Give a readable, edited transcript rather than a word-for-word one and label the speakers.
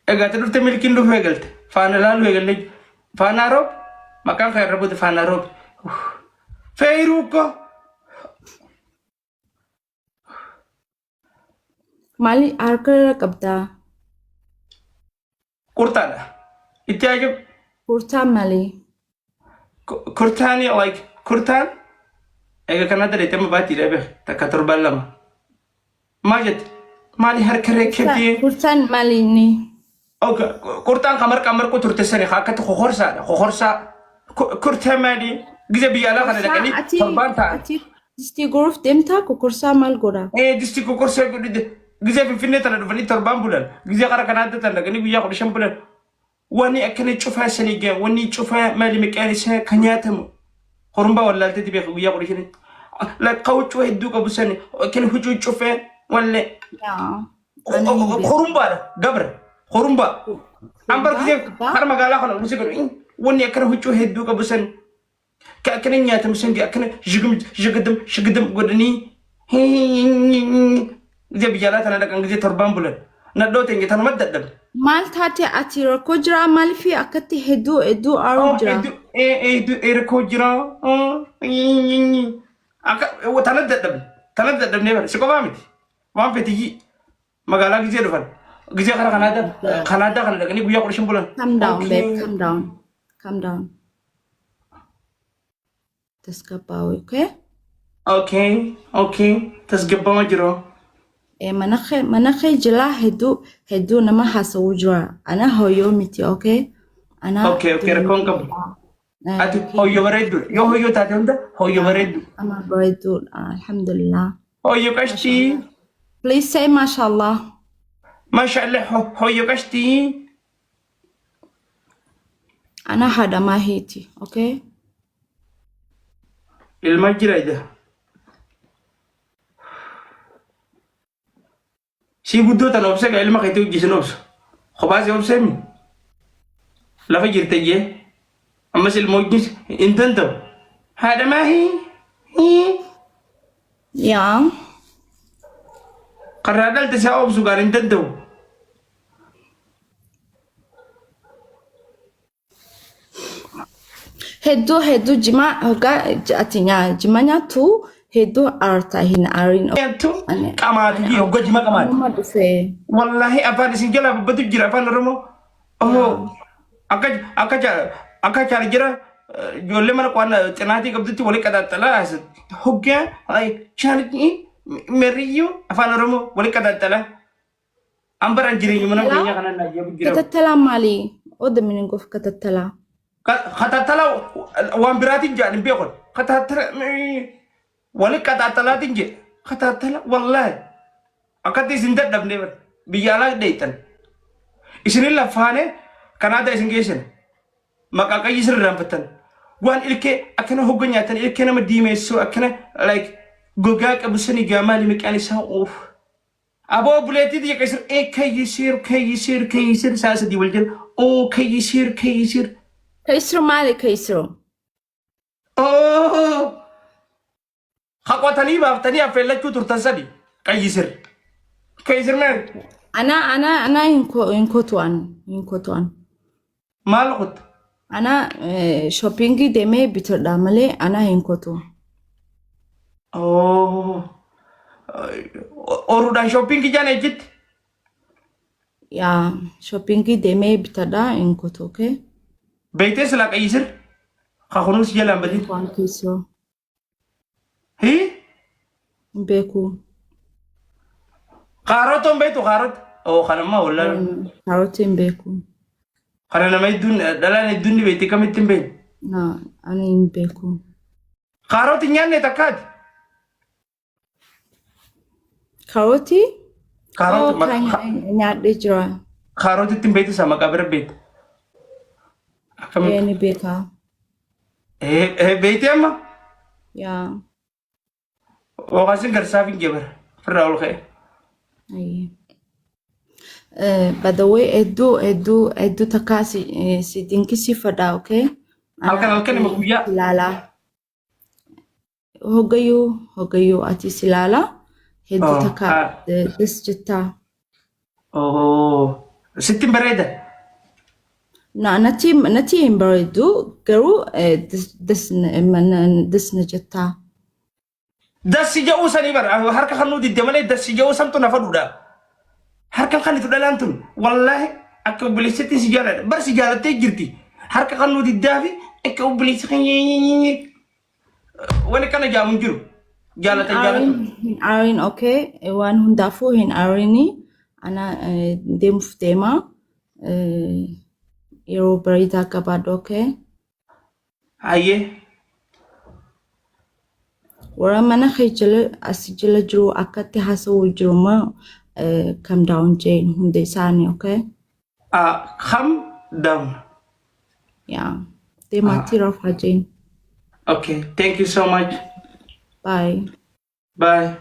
Speaker 1: Egaa dhufte milkiin dhufee galte faana laaluu eegalle faana roob maqaan kan irra buute faana roob feeruu ko
Speaker 2: Maali harka irra qabdaa?
Speaker 1: kurtaadha itti ajab
Speaker 2: Kurtaa malee.
Speaker 1: kurtaani like kurtaan egaa kanatti deetama baatti dhabe takka torban lama maal jette maali harka reekkeetii
Speaker 2: Kurtaan maali inni?
Speaker 1: okay kurtaan kamar ko turte sani akkatti kokorsaa kurtaa maali giza biyyaalaa kana dhaqanii torban ta'a
Speaker 2: Distii goruuf deemtaa kokorsaa maal godhaa?
Speaker 1: disti kokorsee godhite giza finfinnee tana dhufanii torban bulan giza qara kanaatti tana dhaqanii guyyaa 15 bulan wani akkana cufaa sanii gaa wani cufaa maali miqaan isaa kan nyaatamu horumbaa wallaalteeti beeku guyyaa 15 la qawchuu hedduu qabu sani kan hujuu cufee walle horumbaadha gabra horumbaa ambar giza har magaalaa kana musi godhu wani akkana hujuu hedduu qabu sani كأكن نياتم سنجي أكن شقدم قدني زي بجالات أنا لكن زي تربان بلد ندوت إنجي تنا مددم
Speaker 2: Maal taate ati rakkoo jiraa maaliif akkatti hedduu aaru jira?
Speaker 1: إيه ركو جرا تنددم نيبر سكوا بامتي ما بتيجي مقالة زي دفن زي خلا كندا كنا لكن يبغى يقولون بلد
Speaker 2: Calm down, babe. Calm down. Tasgabbaa'u, okay?
Speaker 1: أوكي تسقبا مجرو
Speaker 2: Mana kee jilaa hedduu nama haasawuu jira. Ana hooyoo miti, okay?
Speaker 1: أوكي ركون قبل أتي هو بريدو هو تاتي هندا هو بريدو
Speaker 2: Ama bareedu, alhamdulillah.
Speaker 1: هو كشتي
Speaker 2: Please say mashallah.
Speaker 1: ما شاء الله هو كشتي
Speaker 2: Ana hada mahiti, okay?
Speaker 1: المجرى ده شي بدو تنوبسك علم كيتو جسنوبس خباز يوبسمي لا فجر تجي أما الموجس انتنتو هذا ما هي
Speaker 2: Yeah.
Speaker 1: قرادل تساوب سكر انتنتو
Speaker 2: Hedduu jimaa hoggaa ati jima nyaattu hedduu aartaa hin aarin.
Speaker 1: انتو قماتي هو جما قمات
Speaker 2: Amma dhufee.
Speaker 1: والله أفان سنجلا بدو جرا أفان رمو أوه أكا جرا جولي مانا قوانا تناتي قبضتي ولي كدا تلا هوجا أي شانتي مريو أفان رمو ولي كدا تلا أمبر أنجري منا بيني كنا نجيب جرا
Speaker 2: Katattalaa maali? Oda miningoof katattalaa.
Speaker 1: كتا تلا وان براتي جاني بيقول كتا تلا ولي كدا تلا تنجي كتا تلا والله أكتي سندر دبني بيجالا ديتن إسرائيل لفانة كندا إسنجيشن maka kayi sirran fatan wan ilke akana hogonyatan ilke nama dimeso akana like goga kabusani gamali mekani sa of abo buleti di kaysir kayisir sasa di waljal o kayisir
Speaker 2: Kaisro maali kaisro?
Speaker 1: oh hakwatani baftani afella kuturtan sadi kayisir man
Speaker 2: Ana hinkotuan.
Speaker 1: malqut
Speaker 2: Ana shoppingi deemee bitadha malee ana hinkotu.
Speaker 1: oh orudan shopping jana jit
Speaker 2: Yaa shoppingi deemee bitadha hinkotu, okay?
Speaker 1: beites la kayisir khakhunus jalan badi
Speaker 2: Waan kaisro.
Speaker 1: hi
Speaker 2: Beeku.
Speaker 1: Karoton beitu karot. Oh kana ma wala.
Speaker 2: Karotiin beeku.
Speaker 1: Kana nama idun dalan idun di beiti kami timbe.
Speaker 2: Na ani hin beeku.
Speaker 1: Karot nyanne takat.
Speaker 2: Karoti?
Speaker 1: Karot
Speaker 2: Nyaadhee jira.
Speaker 1: karot timbe itu sama kabar beit. Kami
Speaker 2: Ni beekaa.
Speaker 1: beiti amma.
Speaker 2: Yaa.
Speaker 1: Oh kasin garsafin geber. Firraul khay.
Speaker 2: Aye. By the way, edu takka si dinqisiifadha, okay?
Speaker 1: Halkan nama kuya.
Speaker 2: Ilaala. Hoggayyuu atis ilaala. Hedduu takka des jettaa.
Speaker 1: Oh Sittin bareeda.
Speaker 2: nati hin bareedu garuu dasna jettaa.
Speaker 1: Dassi ja'uu sanii bara harka kan nuti itti malee dassi ja'uu samtu nafa duudha. Harka kan itu dhalaan tun wallaahi akka obboleessitti si jaaladha. Bar si jaalattee jirti. Harka kan nuti iddaafi akka obboleessi kan wani kana jaamu jiru. Jaalatan jaalatan.
Speaker 2: Hin aarin okay waan hundaafuu hin aarini ana deemuuf deemaa yeroo bareedaa qabaadhu okay.
Speaker 1: Hayyee.
Speaker 2: Warra mana kee jala asii jala jiru akkatti haasawuu jiru moo calm down jeen hunda isaanii okay.
Speaker 1: Calm down.
Speaker 2: Yeah. Deemaatti rafaa jeen.
Speaker 1: Okay, thank you so much.
Speaker 2: Bye.
Speaker 1: Bye.